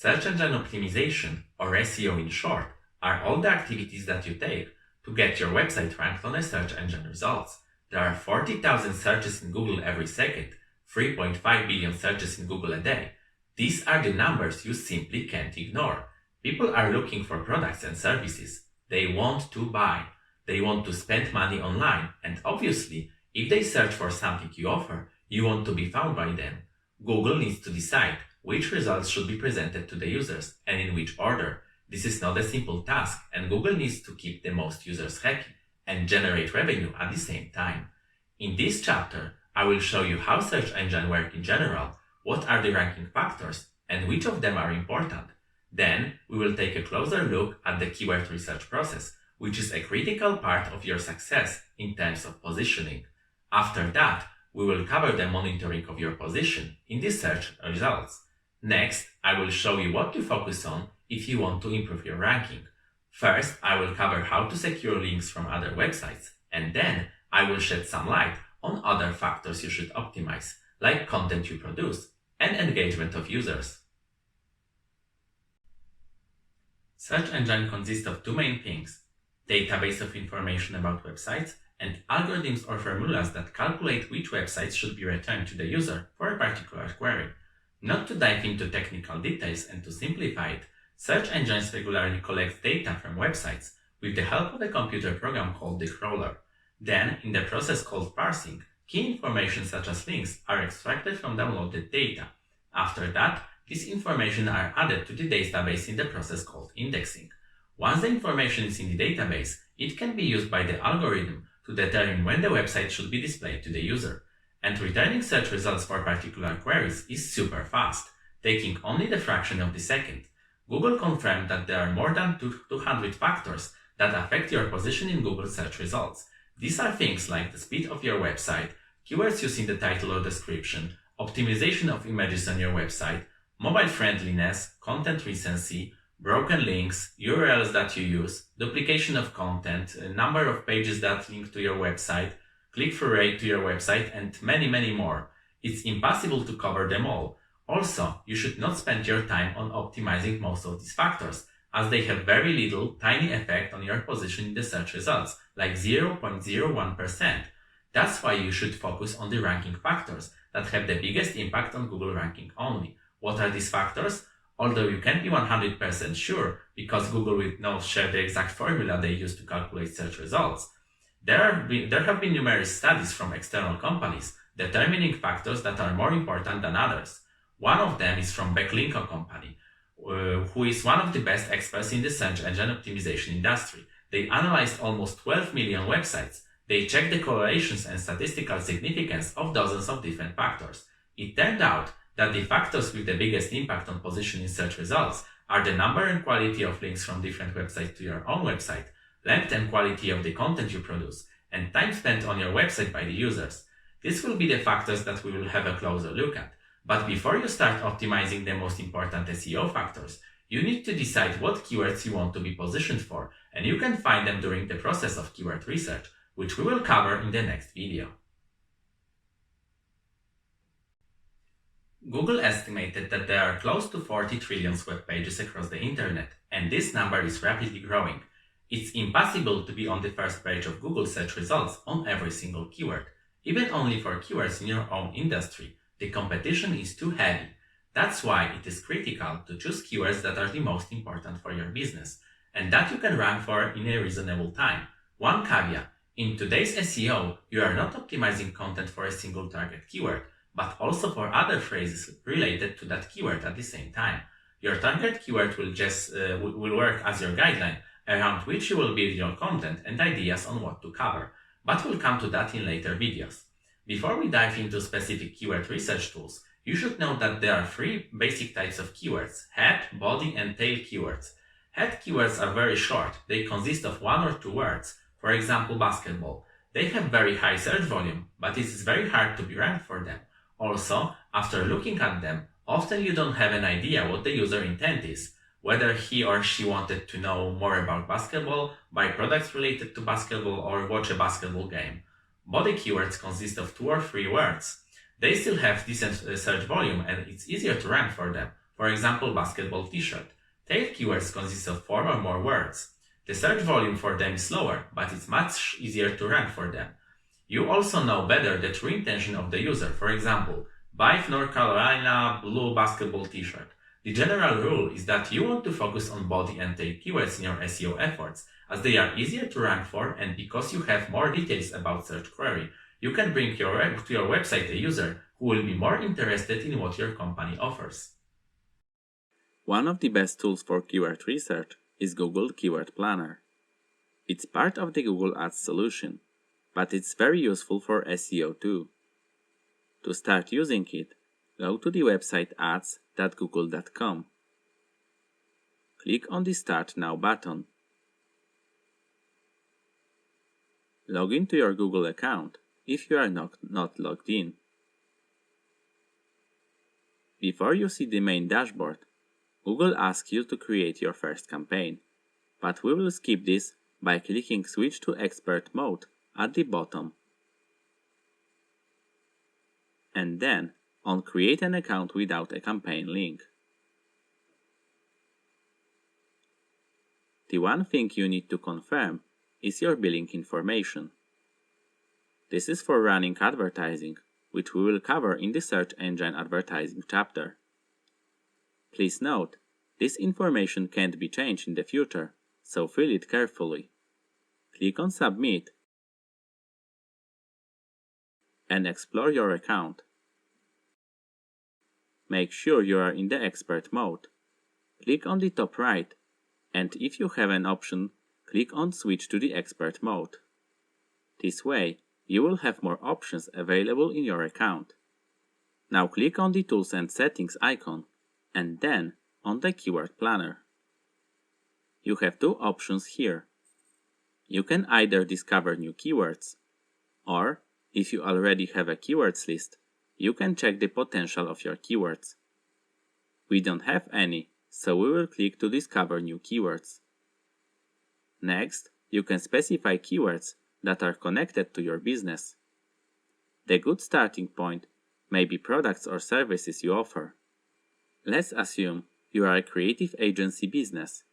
Search engine optimization, or SEO in short, are all the activities that you take to get your website ranked on a search engine results. There are 40,000 searches in Google every second, 3.5 billion searches in Google a day. These are the numbers you simply can't ignore. People are looking for products and services. They want to buy. They want to spend money online, and obviously, if they search for something you offer, you want to be found by them. Google needs to decide which results should be presented to the users and in which order. This is not a simple task, and Google needs to keep the most users happy and generate revenue at the same time. In this chapter, I will show you how search engines work in general, what are the ranking factors, and which of them are important. Then, we will take a closer look at the keyword research process, which is a critical part of your success in terms of positioning. After that, we will cover the monitoring of your position in the search results. Next, I will show you what to focus on if you want to improve your ranking. First, I will cover how to secure links from other websites, and then I will shed some light on other factors you should optimize, like content you produce and engagement of users. Search engine consists of two main things: database of information about websites and algorithms or formulas that calculate which websites should be returned to the user for a particular query. Not to dive into technical details and to simplify it, search engines regularly collect data from websites with the help of a computer program called the crawler. Then, in the process called parsing, key information such as links are extracted from downloaded data. After that, this information are added to the database in the process called indexing. Once the information is in the database, it can be used by the algorithm to determine when the website should be displayed to the user. And returning search results for particular queries is super fast, taking only the fraction of the second. Google confirmed that there are more than 200 factors that affect your position in Google search results. These are things like the speed of your website, keywords used in the title or description, optimization of images on your website, mobile friendliness, content recency, broken links, URLs that you use, duplication of content, number of pages that link to your website, click-through rate to your website, and many, many more. It's impossible to cover them all. Also, you should not spend your time on optimizing most of these factors, as they have very little, tiny effect on your position in the search results, like 0.01%. That's why you should focus on the ranking factors that have the biggest impact on Google ranking only. What are these factors? Although you can't be 100% sure, because Google will not share the exact formula they use to calculate search results. There have been numerous studies from external companies determining factors that are more important than others. One of them is from Backlinko company, who is one of the best experts in the search engine optimization industry. They analyzed almost 12 million websites. They checked the correlations and statistical significance of dozens of different factors. It turned out that the factors with the biggest impact on position in search results are the number and quality of links from different websites to your own website, length and quality of the content you produce, and time spent on your website by the users. This will be the factors that we will have a closer look at. But before you start optimizing the most important SEO factors, you need to decide what keywords you want to be positioned for, and you can find them during the process of keyword research, which we will cover in the next video. Google estimated that there are close to 40 trillion web pages across the internet, and this number is rapidly growing. It's impossible to be on the first page of Google search results on every single keyword, even only for keywords in your own industry. The competition is too heavy. That's why it is critical to choose keywords that are the most important for your business, and that you can rank for in a reasonable time. One caveat: in today's SEO, you are not optimizing content for a single target keyword, but also for other phrases related to that keyword at the same time. Your target keyword will work as your guideline around which you will build your content and ideas on what to cover, but we'll come to that in later videos. Before we dive into specific keyword research tools, you should know that there are three basic types of keywords: head, body, and tail keywords. Head keywords are very short. They consist of one or two words. For example, basketball. They have very high search volume, but it is very hard to be ranked for them. Also, after looking at them, often you don't have an idea what the user intent is, whether he or she wanted to know more about basketball, buy products related to basketball, or watch a basketball game. Body keywords consist of 2 or 3 words. They still have decent search volume, and it's easier to rank for them. For example, basketball t-shirt. Tail keywords consist of 4 or more words. The search volume for them is lower, but it's much easier to rank for them. You also know better the true intention of the user. For example, buy North Carolina blue basketball t-shirt. The general rule is that you want to focus on body and tail keywords in your SEO efforts, as they are easier to rank for and because you have more details about search query. You can bring to your website a user who will be more interested in what your company offers. One of the best tools for keyword research is Google Keyword Planner. It's part of the Google Ads solution, but it's very useful for SEO too. To start using it, go to the website ads.google.com. Click on the Start Now button. Log into your Google account if you are not logged in. Before you see the main dashboard, Google asks you to create your first campaign, but we will skip this by clicking Switch to Expert Mode at the bottom, and then on Create an account without a campaign link. The one thing you need to confirm is your billing information. This is for running advertising, which we will cover in the search engine advertising chapter. Please note, this information can't be changed in the future, so fill it carefully. Click on Submit and explore your account. Make sure you are in the expert mode. Click on the top right, and if you have an option, click on Switch to the expert mode. This way, you will have more options available in your account. Now click on the Tools and Settings icon, and then on the Keyword Planner. You have two options here. You can either discover new keywords, or, if you already have a keywords list, you can check the potential of your keywords. We don't have any, so we will click to discover new keywords. Next, you can specify keywords that are connected to your business. The good starting point may be products or services you offer. Let's assume you are a creative agency business.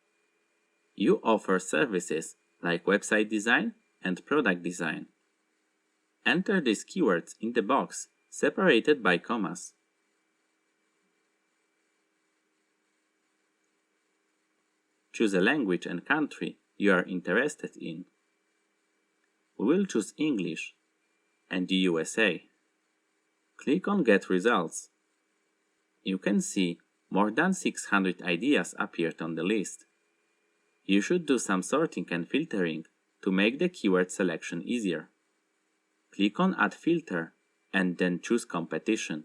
You offer services like website design and product design. Enter these keywords in the box separated by commas. Choose a language and country you are interested in. We will choose English and the USA. Click on Get Results. You can see more than 600 ideas appeared on the list. You should do some sorting and filtering to make the keyword selection easier. Click on Add Filter and then choose Competition.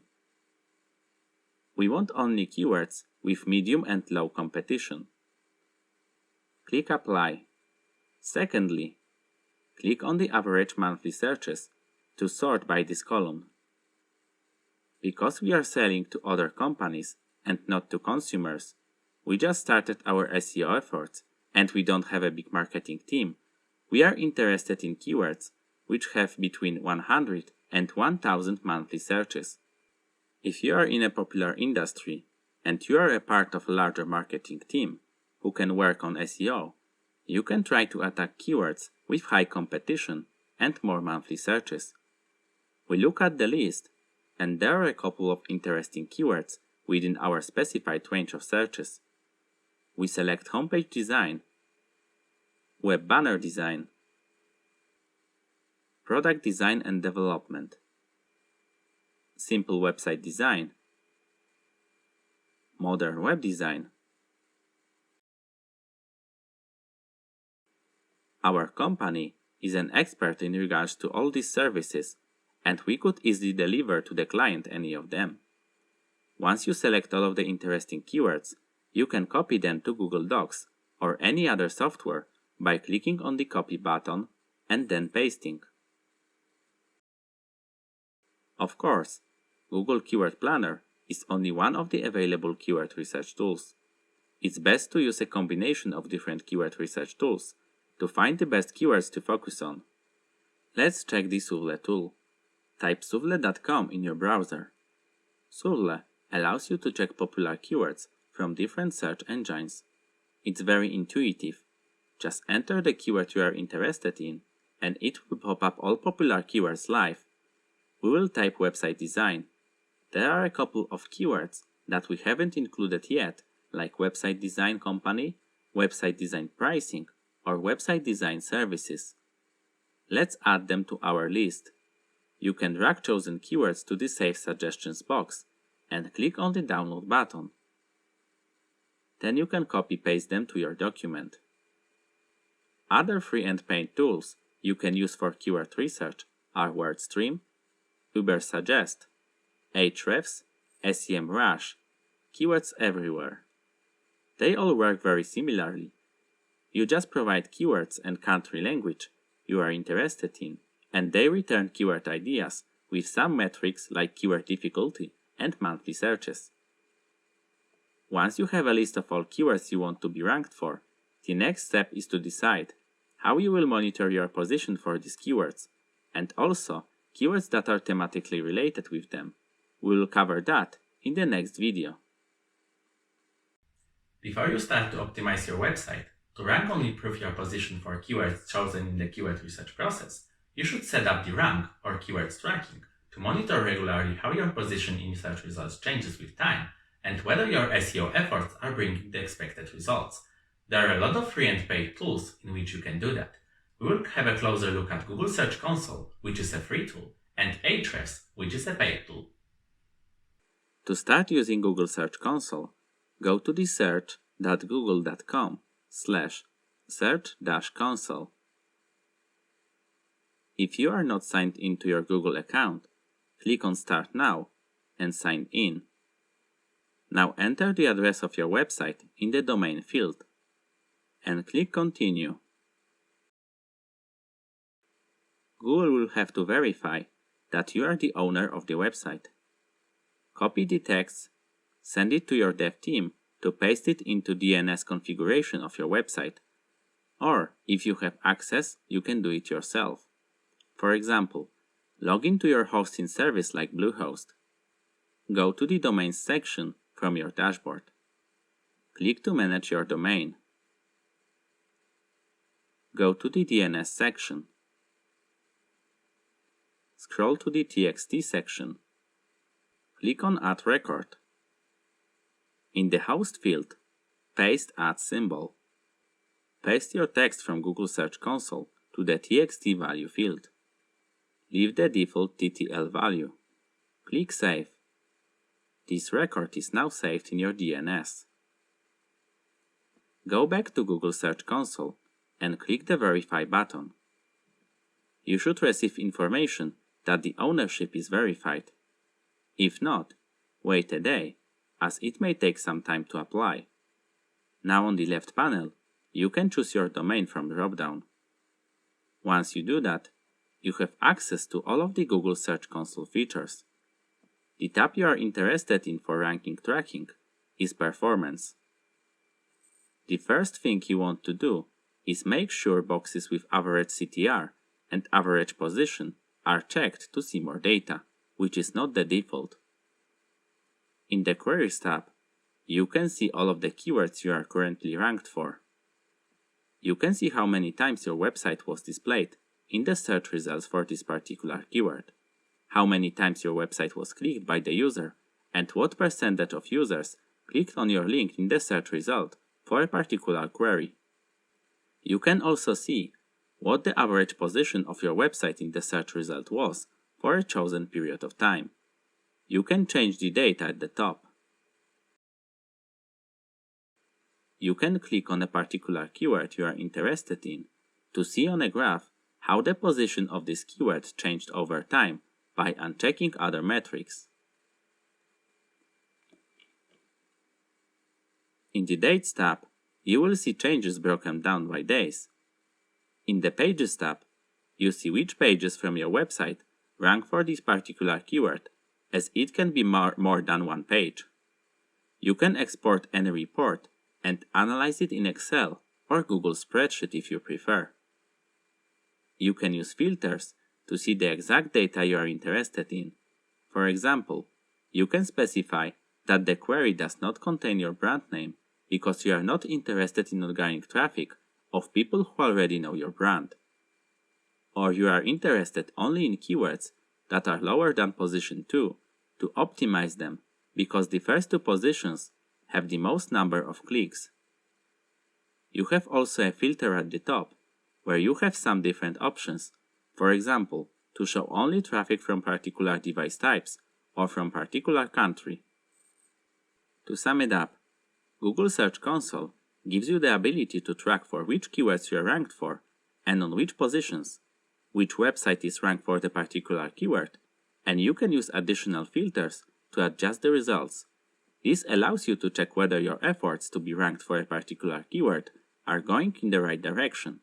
We want only keywords with medium and low competition. Click Apply. Secondly, click on the Average Monthly Searches to sort by this column. Because we are selling to other companies and not to consumers, we just started our SEO efforts and we don't have a big marketing team. We are interested in keywords which have between 100 and 1000 monthly searches. If you are in a popular industry and you are a part of a larger marketing team who can work on SEO, you can try to attack keywords with high competition and more monthly searches. We look at the list, and there are a couple of interesting keywords within our specified range of searches. We select homepage design, web banner design, product design and development, simple website design, modern web design. Our company is an expert in regards to all these services, and we could easily deliver to the client any of them. Once you select all of the interesting keywords, you can copy them to Google Docs or any other software by clicking on the Copy button and then pasting. Of course, Google Keyword Planner is only one of the available keyword research tools. It's best to use a combination of different keyword research tools to find the best keywords to focus on. Let's check the Suvle tool. Type suvle.com in your browser. Suvle allows you to check popular keywords from different search engines. It's very intuitive. Just enter the keyword you are interested in, and it will pop up all popular keywords live. We will type website design. There are a couple of keywords that we haven't included yet, like website design company, website design pricing, or website design services. Let's add them to our list. You can drag chosen keywords to the Save Suggestions box and click on the Download button. Then you can copy-paste them to your document. Other free and paid tools you can use for keyword research are WordStream, Ubersuggest, Ahrefs, SEMrush, Keywords Everywhere. They all work very similarly. You just provide keywords and country language you are interested in, and they return keyword ideas with some metrics like keyword difficulty and monthly searches. Once you have a list of all keywords you want to be ranked for, the next step is to decide how you will monitor your position for these keywords, and also keywords that are thematically related with them. We will cover that in the next video. Before you start to optimize your website, to rank only improve your position for keywords chosen in the keyword research process, you should set up the rank or keywords tracking to monitor regularly how your position in search results changes with time and whether your SEO efforts are bringing the expected results. There are a lot of free and paid tools in which you can do that. We will have a closer look at Google Search Console, which is a free tool, and Ahrefs, which is a paid tool. To start using Google Search Console, go to the search.google.com/search-console. If you are not signed into your Google account, click on Start Now and sign in. Now enter the address of your website in the domain field and click Continue. Google will have to verify that you are the owner of the website. Copy the text, send it to your dev team to paste it into DNS configuration of your website, or if you have access, you can do it yourself. For example, log into your hosting service like Bluehost. Go to the Domains section from your dashboard. Click to manage your domain. Go to the DNS section. Scroll to the TXT section. Click on Add Record. In the host field, paste Add symbol. Paste your text from Google Search Console to the TXT value field. Leave the default TTL value. Click Save. This record is now saved in your DNS. Go back to Google Search Console and click the Verify button. You should receive information that the ownership is verified. If not, wait a day, as it may take some time to apply. Now on the left panel, you can choose your domain from drop-down. Once you do that, you have access to all of the Google Search Console features. The tab you are interested in for ranking tracking is Performance. The first thing you want to do is make sure boxes with average CTR and average position are checked to see more data, which is not the default. In the Queries tab, you can see all of the keywords you are currently ranked for. You can see how many times your website was displayed in the search results for this particular keyword, how many times your website was clicked by the user, and what percentage of users clicked on your link in the search result for a particular query. You can also see what the average position of your website in the search result was for a chosen period of time. You can change the data at the top. You can click on a particular keyword you are interested in to see on a graph how the position of this keyword changed over time by unchecking other metrics. In the Dates tab, you will see changes broken down by days. In the Pages tab, you see which pages from your website rank for this particular keyword, as it can be more than one page. You can export any report and analyze it in Excel or Google Spreadsheet if you prefer. You can use filters to see the exact data you are interested in. For example, you can specify that the query does not contain your brand name because you are not interested in organic traffic of people who already know your brand. Or you are interested only in keywords that are lower than position 2 to optimize them because the first two positions have the most number of clicks. You have also a filter at the top where you have some different options, for example, to show only traffic from particular device types or from particular country. To sum it up, Google Search Console gives you the ability to track for which keywords you are ranked for and on which positions, which website is ranked for the particular keyword, and you can use additional filters to adjust the results. This allows you to check whether your efforts to be ranked for a particular keyword are going in the right direction.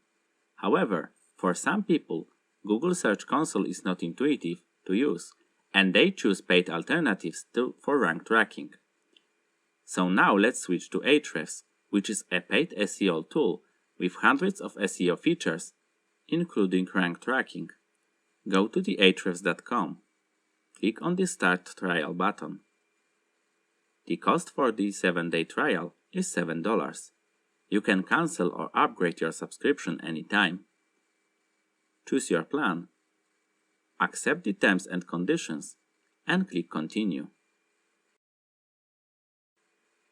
However, for some people, Google Search Console is not intuitive to use, and they choose paid alternatives for rank tracking. So now let's switch to Ahrefs, which is a paid SEO tool with hundreds of SEO features, including rank tracking. Go to the ahrefs.com. Click on the Start Trial button. The cost for the 7-day trial is $7. You can cancel or upgrade your subscription anytime. Choose your plan, accept the terms and conditions, and click Continue.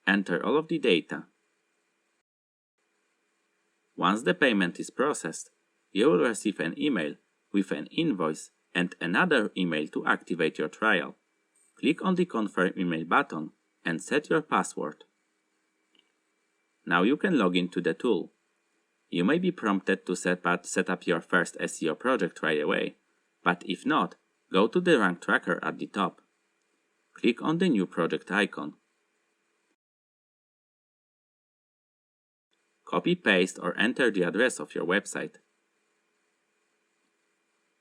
Enter all of the data. Once the payment is processed, you will receive an email with an invoice and another email to activate your trial. Click on the Confirm Email button and set your password. Now you can log into the tool. You may be prompted to set up your first SEO project right away, but if not, go to the rank tracker at the top. Click on the New Project icon. Copy, paste, or enter the address of your website.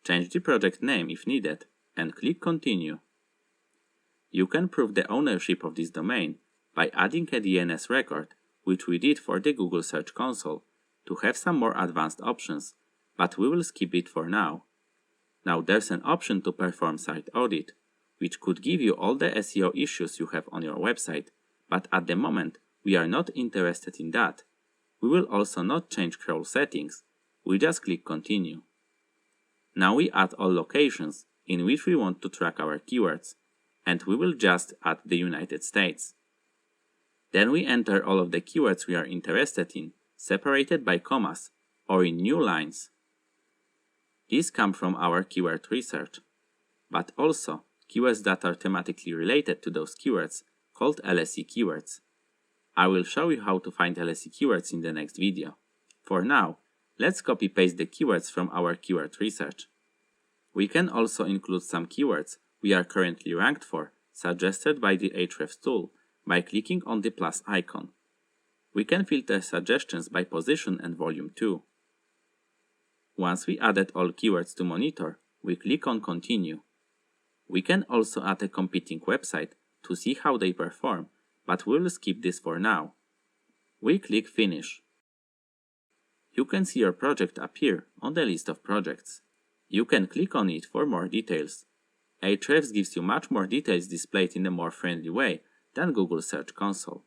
Change the project name if needed, and click Continue. You can prove the ownership of this domain by adding a DNS record, which we did for the Google Search Console, to have some more advanced options, but we will skip it for now. Now there's an option to perform site audit, which could give you all the SEO issues you have on your website, but at the moment we are not interested in that. We will also not change crawl settings, we just click Continue. Now we add all locations in which we want to track our keywords, and we will just add the United States. Then we enter all of the keywords we are interested in, separated by commas, or in new lines. These come from our keyword research, but also keywords that are thematically related to those keywords, called LSE keywords. I will show you how to find LSE keywords in the next video. For now, let's copy-paste the keywords from our keyword research. We can also include some keywords we are currently ranked for, suggested by the Ahrefs tool, by clicking on the plus icon. We can filter suggestions by position and volume too. Once we added all keywords to monitor, we click on Continue. We can also add a competing website to see how they perform, but we'll skip this for now. We click Finish. You can see your project appear on the list of projects. You can click on it for more details. Ahrefs gives you much more details displayed in a more friendly way than Google Search Console.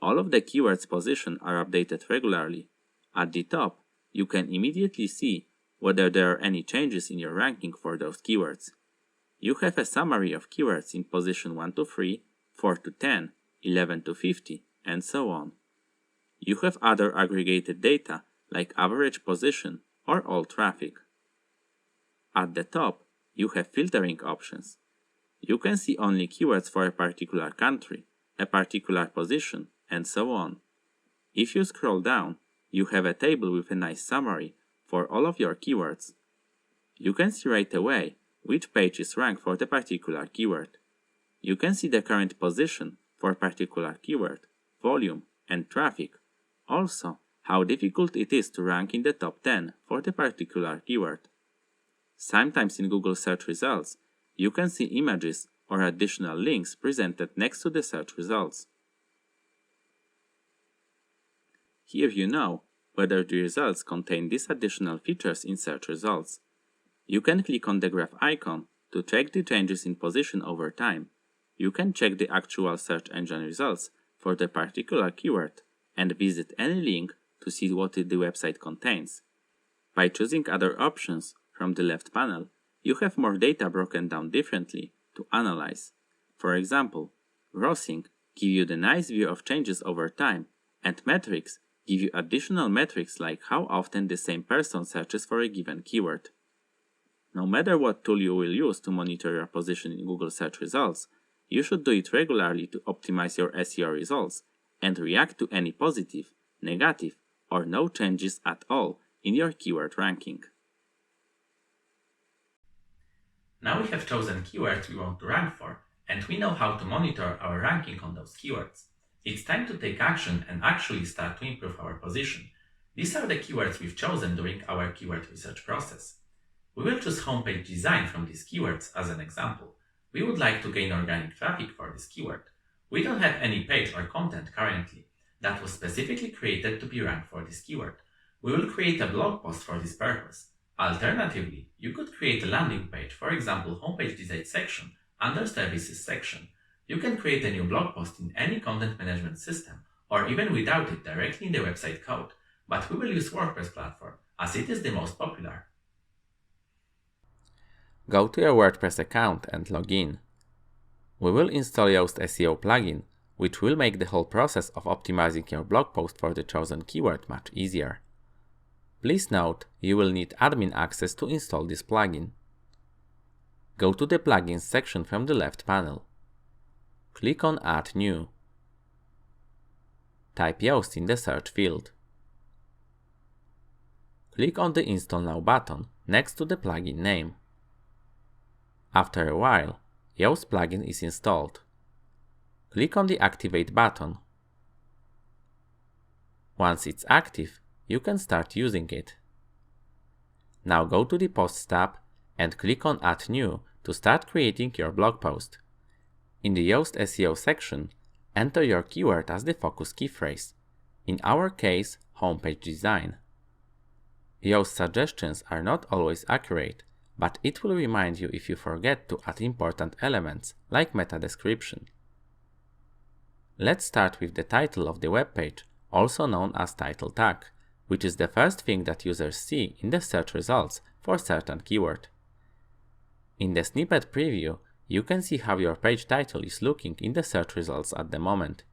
All of the keywords position are updated regularly. At the top, you can immediately see whether there are any changes in your ranking for those keywords. You have a summary of keywords in position 1 to 3, 4 to 10, 11 to 50, and so on. You have other aggregated data like average position or all traffic. At the top, you have filtering options. You can see only keywords for a particular country, a particular position, and so on. If you scroll down, you have a table with a nice summary for all of your keywords. You can see right away which page is ranked for the particular keyword. You can see the current position for a particular keyword, volume, and traffic. Also, how difficult it is to rank in the top 10 for the particular keyword. Sometimes in Google search results, you can see images or additional links presented next to the search results. Here you know whether the results contain these additional features in search results. You can click on the graph icon to track the changes in position over time. you can check the actual search engine results for the particular keyword and visit any link to see what the website contains. By choosing other options from the left panel, you have more data broken down differently to analyze. For example, grossing give you the nice view of changes over time, and metrics give you additional metrics like how often the same person searches for a given keyword. No matter what tool you will use to monitor your position in Google search results, you should do it regularly to optimize your SEO results and react to any positive, negative, or no changes at all in your keyword ranking. Now we have chosen keywords we want to rank for, and we know how to monitor our ranking on those keywords. It's time to take action and actually start to improve our position. These are the keywords we've chosen during our keyword research process. We will choose homepage design from these keywords as an example. We would like to gain organic traffic for this keyword. We don't have any page or content currently that was specifically created to be ranked for this keyword. We will create a blog post for this purpose. Alternatively, you could create a landing page, for example, homepage design section under services section. You can create a new blog post in any content management system, or even without it directly in the website code, but we will use WordPress platform as it is the most popular. Go to your WordPress account and log in. We will install Yoast SEO plugin, which will make the whole process of optimizing your blog post for the chosen keyword much easier. Please note, you will need admin access to install this plugin. Go to the Plugins section from the left panel. Click on Add New. Type Yoast in the search field. Click on the Install Now button next to the plugin name. After a while, Yoast plugin is installed. Click on the Activate button. Once it's active, you can start using it. Now go to the Posts tab and click on Add New to start creating your blog post. In the Yoast SEO section, enter your keyword as the focus key phrase. In our case, homepage design. Yoast suggestions are not always accurate, but it will remind you if you forget to add important elements like meta description. Let's start with the title of the web page, also known as title tag, which is the first thing that users see in the search results for certain keyword. In the snippet preview, you can see how your page title is looking in the search results at the moment.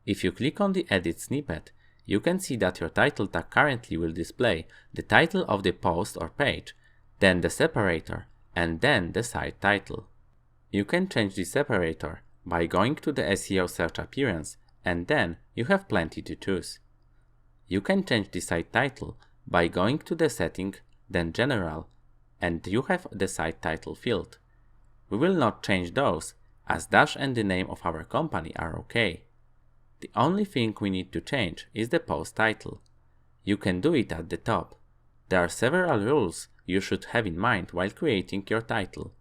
If you click on the Edit snippet, you can see that your title tag currently will display the title of the post or page, then the separator, and then the site title. You can change the separator by going to the SEO search appearance, and then you have plenty to choose. You can change the site title by going to the setting, then General, and you have the site title field. We will not change those, as dash and the name of our company are okay. The only thing we need to change is the post title. You can do it at the top. There are several rules you should have in mind while creating your title.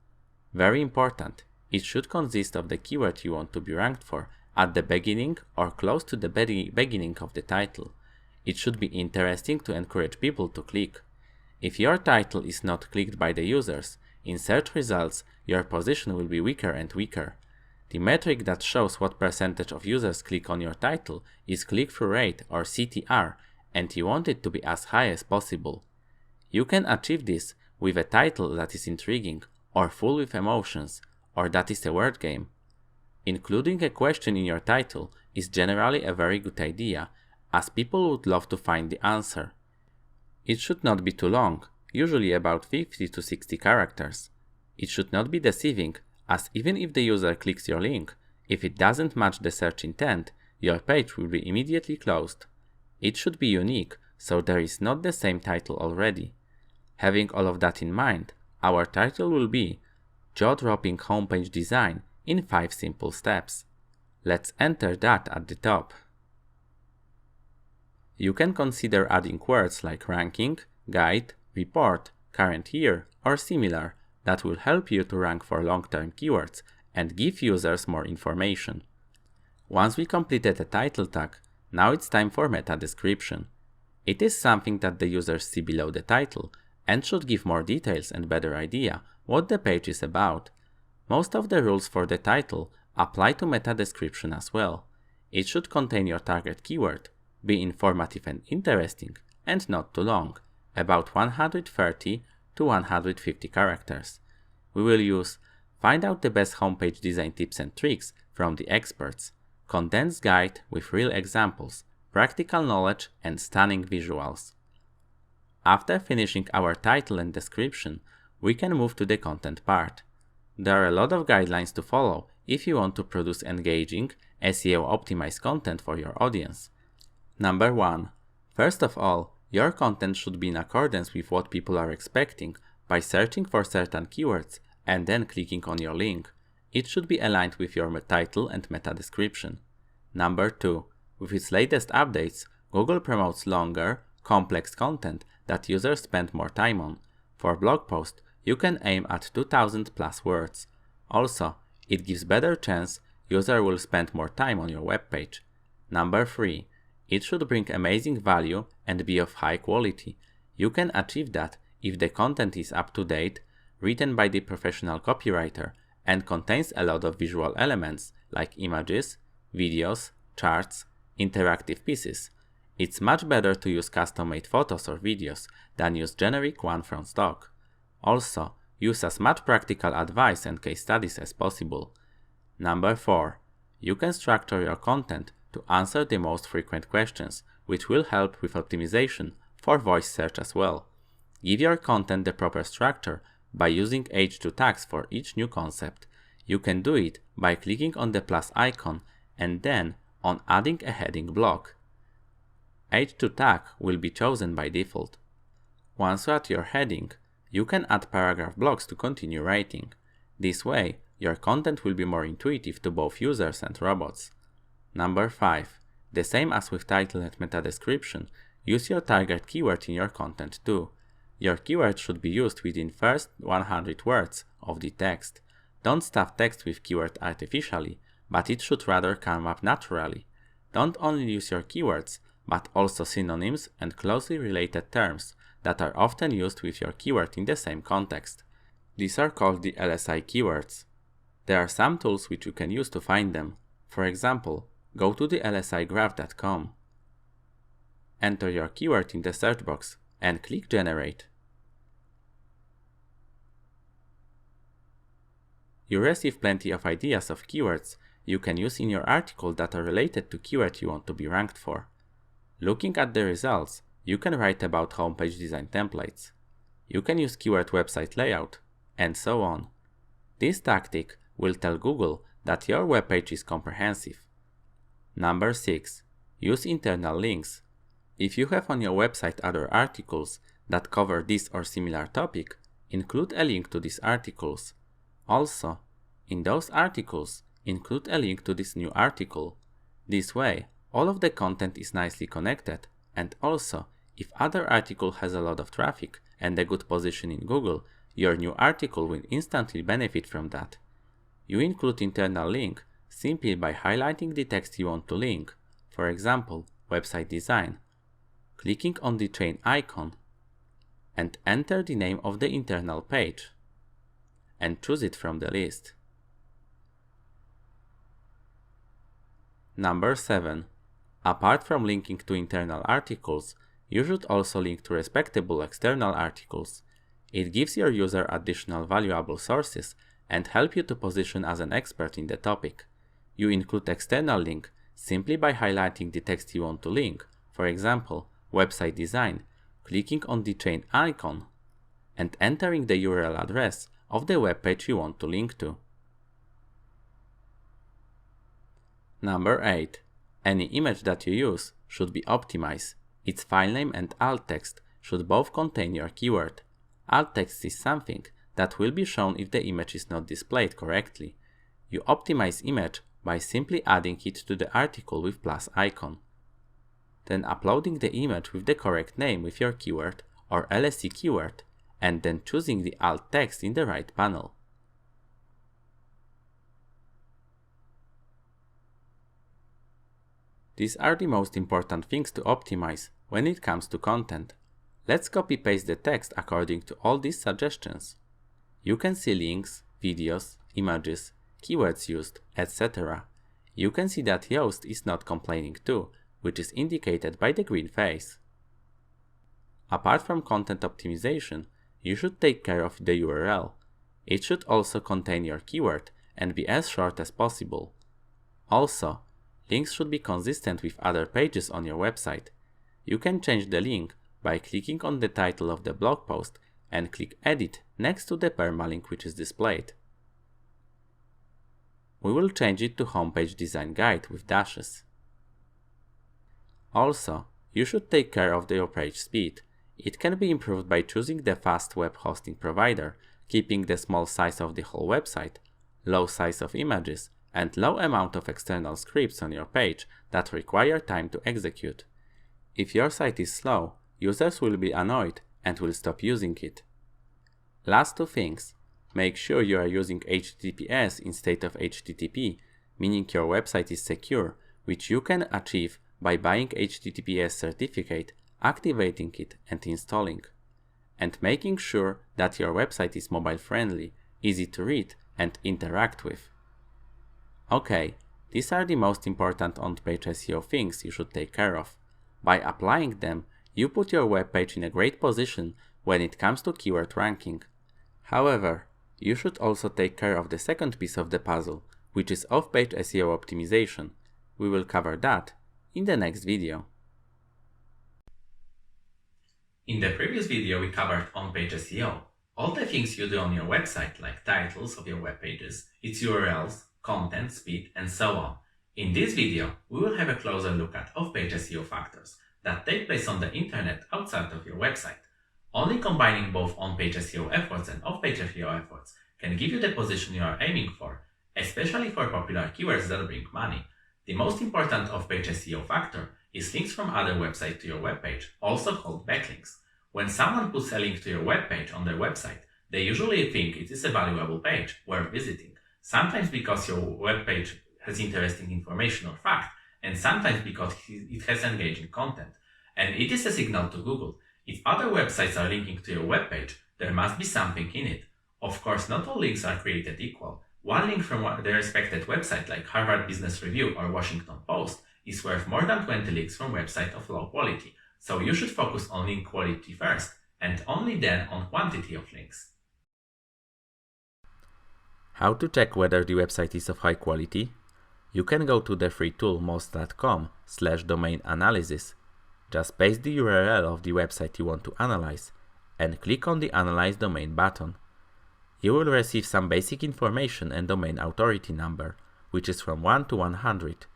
Very important, it should consist of the keyword you want to be ranked for at the beginning or close to the beginning of the title. It should be interesting to encourage people to click. If your title is not clicked by the users, in search results your position will be weaker and weaker. The metric that shows what percentage of users click on your title is click-through rate or CTR, and you want it to be as high as possible. You can achieve this with a title that is intriguing or full with emotions, or that is a word game. Including a question in your title is generally a very good idea, as people would love to find the answer. It should not be too long, usually about 50 to 60 characters. It should not be deceiving, as even if the user clicks your link, if it doesn't match the search intent, your page will be immediately closed. It should be unique, so there is not the same title already. Having all of that in mind, our title will be Jaw-dropping homepage design in 5 simple steps. Let's enter that at the top. You can consider adding words like ranking, guide, report, current year, or similar that will help you to rank for long-term keywords and give users more information. Once we completed a title tag, now it's time for meta description. It is something that the users see below the title and should give more details and better idea what the page is about. Most of the rules for the title Apply to meta description as well. It should contain your target keyword, be informative and interesting, and not too long, about 130 to 150 characters. We will use find out the best homepage design tips and tricks from the experts, condensed guide with real examples, practical knowledge and stunning visuals. After finishing our title and description, we can move to the content part. There are a lot of guidelines to follow if you want to produce engaging, SEO-optimized content for your audience. Number 1. First of all, your content should be in accordance with what people are expecting by searching for certain keywords and then clicking on your link. It should be aligned with your title and meta description. Number 2. With its latest updates, Google promotes longer, complex content that users spend more time on. For blog posts, you can aim at 2000 plus words. Also, it gives better chance user will spend more time on your web page. Number 3. It should bring amazing value and be of high quality. You can achieve that if the content is up to date, written by the professional copywriter, and contains a lot of visual elements like images, videos, charts, interactive pieces. It's much better to use custom-made photos or videos than use generic one from stock. Also, use as much practical advice and case studies as possible. Number 4. You can structure your content to answer the most frequent questions, which will help with optimization for voice search as well. Give your content the proper structure by using H2 tags for each new concept. You can do it by clicking on the plus icon and then on adding a heading block. H2 tag will be chosen by default. Once you add your heading, you can add paragraph blocks to continue writing. This way, your content will be more intuitive to both users and robots. Number 5. The same as with title and meta description, use your target keyword in your content too. Your keyword should be used within first 100 words of the text. Don't stuff text with keyword artificially, but it should rather come up naturally. Don't only use your keywords, but also synonyms and closely related terms that are often used with your keyword in the same context. These are called the LSI keywords. There are some tools which you can use to find them. For example, go to the lsigraph.com. Enter your keyword in the search box and click Generate. You receive plenty of ideas of keywords you can use in your article that are related to keyword you want to be ranked for. Looking at the results, you can write about homepage design templates. You can use keyword website layout, and so on. This tactic will tell Google that your web page is comprehensive. Number 6. Use internal links. If you have on your website other articles that cover this or similar topic, include a link to these articles. Also, in those articles, include a link to this new article. This way, all of the content is nicely connected, and also, if other article has a lot of traffic and a good position in Google, your new article will instantly benefit from that. You include internal link simply by highlighting the text you want to link, for example, website design, clicking on the chain icon, and enter the name of the internal page, and choose it from the list. Number 7. Apart from linking to internal articles, you should also link to respectable external articles. It gives your user additional valuable sources and help you to position as an expert in the topic. You include external link simply by highlighting the text you want to link, for example, website design, clicking on the chain icon, and entering the URL address of the web page you want to link to. Number 8. Any image that you use should be optimized. Its file name and alt text should both contain your keyword. Alt text is something that will be shown if the image is not displayed correctly. You optimize image by simply adding it to the article with plus icon. Then uploading the image with the correct name with your keyword or LSI keyword, and then choosing the alt text in the right panel. These are the most important things to optimize when it comes to content. Let's copy-paste the text according to all these suggestions. You can see links, videos, images, keywords used, etc. You can see that Yoast is not complaining too, which is indicated by the green face. Apart from content optimization, you should take care of the URL. It should also contain your keyword and be as short as possible. Also, links should be consistent with other pages on your website. You can change the link by clicking on the title of the blog post and click Edit next to the permalink which is displayed. We will change it to Homepage Design Guide with dashes. Also, you should take care of your page speed. It can be improved by choosing the fast web hosting provider, keeping the small size of the whole website, low size of images, and low amount of external scripts on your page that require time to execute. If your site is slow, users will be annoyed and will stop using it. Last two things. Make sure you are using HTTPS instead of HTTP, meaning your website is secure, which you can achieve by buying HTTPS certificate, activating it and installing. And making sure that your website is mobile friendly, easy to read and interact with. Okay, these are the most important on-page SEO things you should take care of. By applying them, you put your web page in a great position when it comes to keyword ranking. However, you should also take care of the second piece of the puzzle, which is off-page SEO optimization. We will cover that in the next video. In the previous video, we covered on-page SEO, all the things you do on your website, like titles of your web pages, its URLs, content, speed, and so on. In this video, we will have a closer look at off-page SEO factors that take place on the internet outside of your website. Only combining both on-page SEO efforts and off-page SEO efforts can give you the position you are aiming for, especially for popular keywords that bring money. The most important off-page SEO factor is links from other websites to your webpage, also called backlinks. When someone puts a link to your webpage on their website, they usually think it is a valuable page worth visiting, sometimes because your webpage has interesting information or fact, and sometimes because it has engaging content. And it is a signal to Google. If other websites are linking to your webpage, there must be something in it. Of course, not all links are created equal. One link from the respected website like Harvard Business Review or Washington Post is worth more than 20 links from websites of low quality. So you should focus on link quality first, and only then on quantity of links. How to check whether the website is of high quality? You can go to the free tool most.com/domain analysis. Just paste the URL of the website you want to analyze and click on the Analyze Domain button. You will receive some basic information and domain authority number, which is from 1 to 100.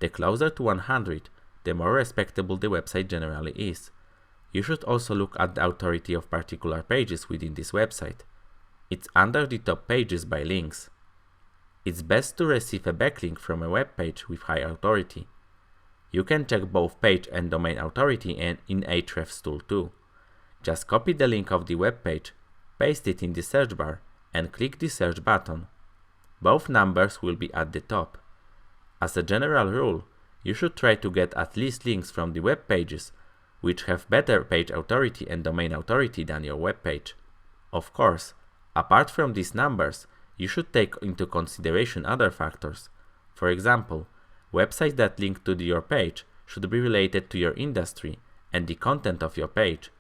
The closer to 100, the more respectable the website generally is. You should also look at the authority of particular pages within this website. It's under the top pages by links. It's best to receive a backlink from a web page with high authority. You can check both page and domain authority in Ahrefs tool too. Just copy the link of the web page, paste it in the search bar, and click the search button. Both numbers will be at the top. As a general rule, you should try to get at least links from the web pages which have better page authority and domain authority than your web page. Of course, apart from these numbers, you should take into consideration other factors. For example, websites that link to your page should be related to your industry and the content of your page.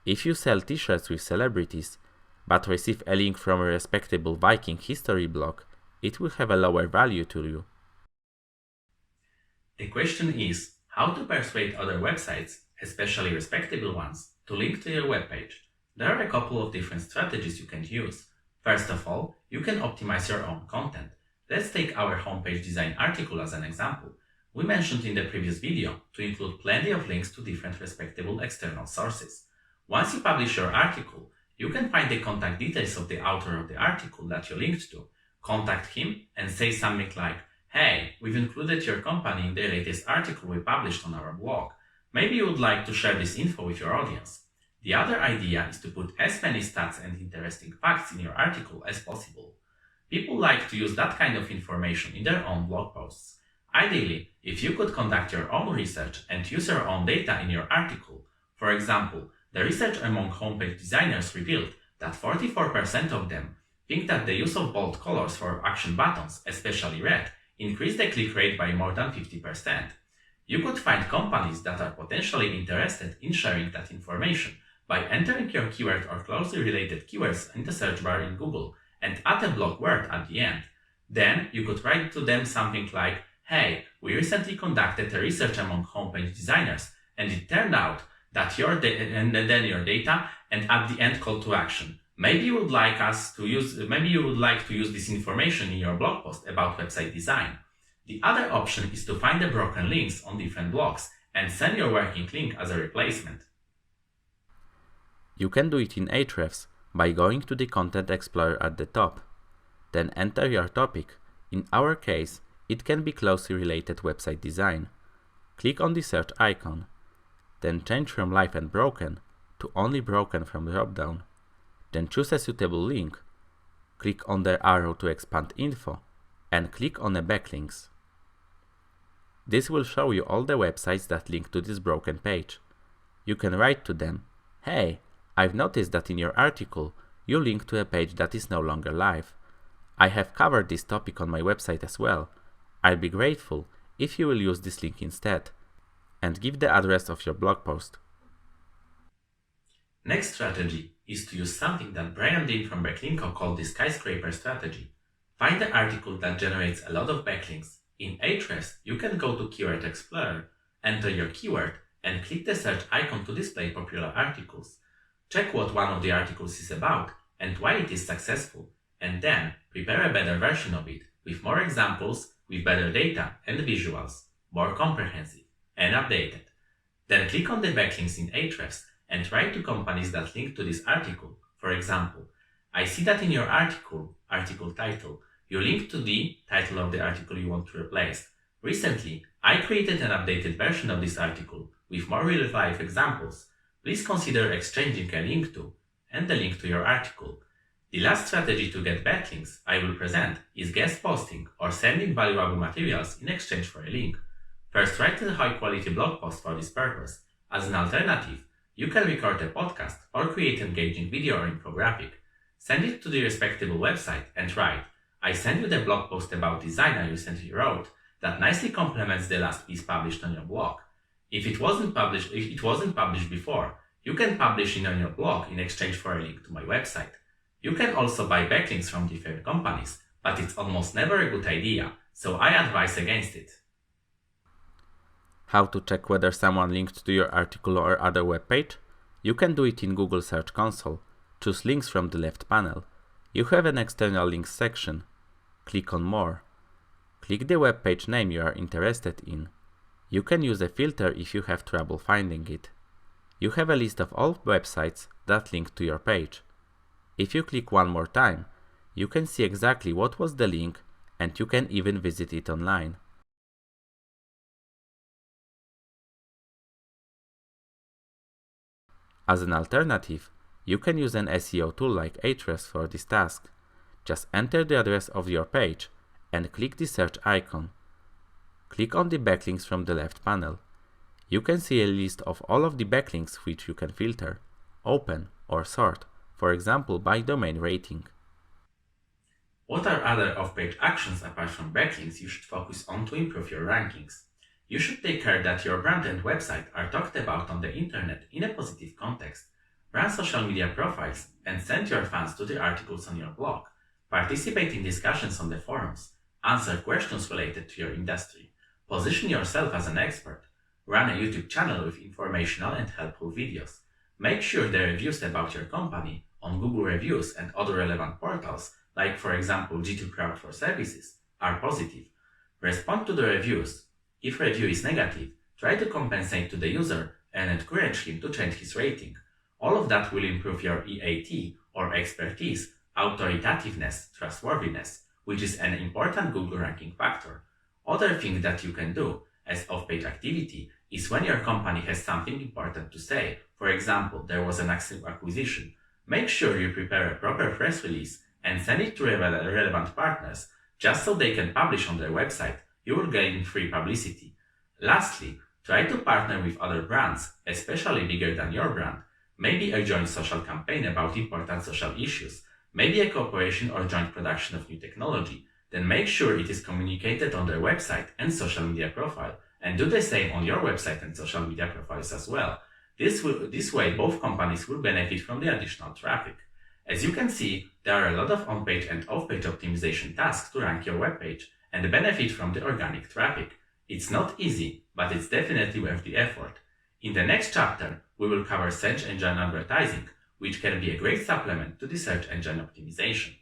If you sell t-shirts with celebrities, but receive a link from a respectable Viking history blog, it will have a lower value to you. The question is how to persuade other websites, especially respectable ones, to link to your webpage. There are a couple of different strategies you can use. First of all, you can optimize your own content. Let's take our homepage design article as an example. We mentioned in the previous video to include plenty of links to different respectable external sources. Once you publish your article, you can find the contact details of the author of the article that you linked to. Contact him and say something like, "Hey, we've included your company in the latest article we published on our blog. Maybe you would like to share this info with your audience." The other idea is to put as many stats and interesting facts in your article as possible. People like to use that kind of information in their own blog posts. Ideally, if you could conduct your own research and use your own data in your article. For example, the research among homepage designers revealed that 44% of them Think that the use of bold colors for action buttons, especially red, increased the click rate by more than 50%. You could find companies that are potentially interested in sharing that information by entering your keyword or closely related keywords in the search bar in Google and add a block word at the end. Then you could write to them something like, "Hey, we recently conducted a research among homepage designers, and it turned out that your data, and at the end call to action. Maybe you would like to use this information in your blog post about website design." The other option is to find the broken links on different blogs and send your working link as a replacement. You can do it in Ahrefs by going to the Content Explorer at the top. Then enter your topic. In our case, it can be closely related website design. Click on the search icon. Then change from live and broken to only broken from dropdown. Then choose a suitable link. Click on the arrow to expand info and click on the backlinks. This will show you all the websites that link to this broken page. You can write to them, "Hey, I've noticed that in your article you link to a page that is no longer live. I have covered this topic on my website as well. I'll be grateful if you will use this link instead," and give the address of your blog post. Next strategy is to use something that Brian Dean from Backlinko called the skyscraper strategy. Find the article that generates a lot of backlinks. In Ahrefs, you can go to Keyword Explorer, enter your keyword, and click the search icon to display popular articles. Check what one of the articles is about and why it is successful, and then prepare a better version of it with more examples, with better data and visuals, more comprehensive and updated. Then click on the backlinks in Ahrefs and write to companies that link to this article. For example, "I see that in your article title, you link to the title of the article you want to replace. Recently, I created an updated version of this article with more real-life examples. Please consider exchanging a link to," and the link to your article. The last strategy to get backlinks I will present is guest posting or sending valuable materials in exchange for a link. First, write a high-quality blog post for this purpose. As an alternative, you can record a podcast or create engaging video or infographic. Send it to the respectable website and write, "I sent you the blog post about design I recently wrote that nicely complements the last piece published on your blog. If it wasn't published before, you can publish it on your blog in exchange for a link to my website." You can also buy backlinks from different companies, but it's almost never a good idea, so I advise against it. How to check whether someone linked to your article or other web page? You can do it in Google Search Console. Choose Links from the left panel. You have an external links section. Click on More. Click the web page name you are interested in. You can use a filter if you have trouble finding it. You have a list of all websites that link to your page. If you click one more time, you can see exactly what was the link and you can even visit it online. As an alternative, you can use an SEO tool like Ahrefs for this task. Just enter the address of your page and click the search icon. Click on the backlinks from the left panel. You can see a list of all of the backlinks which you can filter, open, or sort, for example by domain rating. What are other off-page actions apart from backlinks you should focus on to improve your rankings? You should take care that your brand and website are talked about on the internet in a positive context. Run social media profiles and send your fans to the articles on your blog. Participate in discussions on the forums. Answer questions related to your industry. Position yourself as an expert. Run a YouTube channel with informational and helpful videos. Make sure the reviews about your company on Google Reviews and other relevant portals, like for example G2 Crowd for Services, are positive. Respond to the reviews. If a review is negative, try to compensate to the user and encourage him to change his rating. All of that will improve your EAT or expertise, authoritativeness, trustworthiness, which is an important Google ranking factor. Other thing that you can do as off-page activity is when your company has something important to say. For example, there was an acquisition. Make sure you prepare a proper press release and send it to relevant partners, just so they can publish on their website. You will gain free publicity. Lastly, try to partner with other brands, especially bigger than your brand. Maybe a joint social campaign about important social issues. maybe a cooperation or joint production of new technology, then make sure it is communicated on their website and social media profile, and do the same on your website and social media profiles as well. This way, both companies will benefit from the additional traffic. As you can see, there are a lot of on-page and off-page optimization tasks to rank your webpage and benefit from the organic traffic. It's not easy, but it's definitely worth the effort. In the next chapter, we will cover search engine advertising, which can be a great supplement to the search engine optimization.